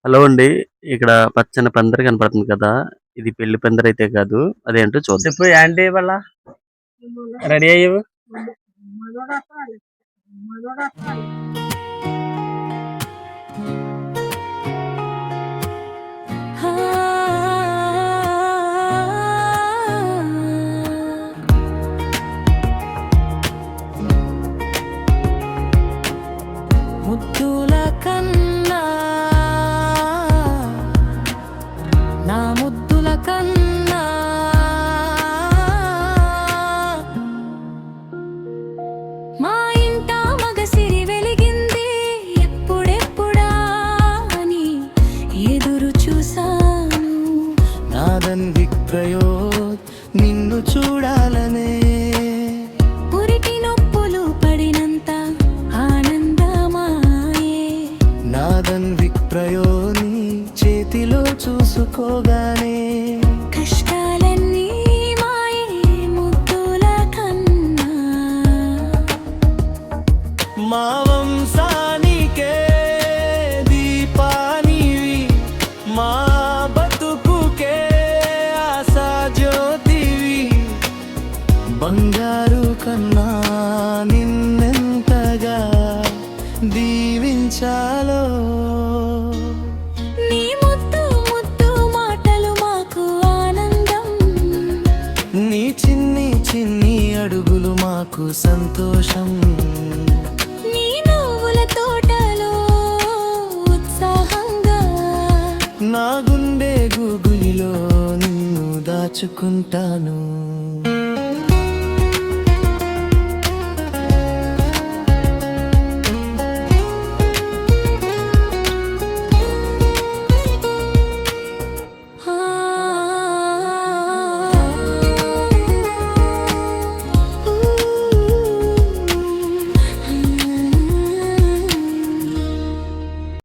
Hello అండి. ఇక్కడ పచ్చని పందిరి కనపడుతుంది కదా! ఇది పెళ్లి పందిరైతే కాదు. అదేంటో చూద్దాం. చెప్పు ఏంటి ఇవాళ రెడీ అయ్యావు? ముద్దుల కన్నా నా ముద్దుల కన్నా మా ఇంట మగసిరి వెలిగింది ఎప్పుడెప్పుడా అని ఎదురు చూసాను. నాదన్ విక్రయోత్ నిన్ను చూడాలనే పురిటి నొప్పులు పడినంత ఆనందమాయే. నాదన్ విక్రయోని చేతిలో చూసుకోగానే కష్టాలన్నీ మాయే ముద్దుల కన్నా. మా వంశానికే దీపానివి, మా బతుకుకే ఆశా జ్యోతివి. బంగారు కన్నా నిన్నెంతగా దీవించాలో. నీ ముద్దు ముద్దు మాటలు మాకు ఆనందం. నీ చిన్ని చిన్ని అడుగులు మాకు సంతోషం. నీ నవ్వుల తోటలో ఉత్సాహంగా నా గుండె గూగులిలో నిన్ను దాచుకుంటాను.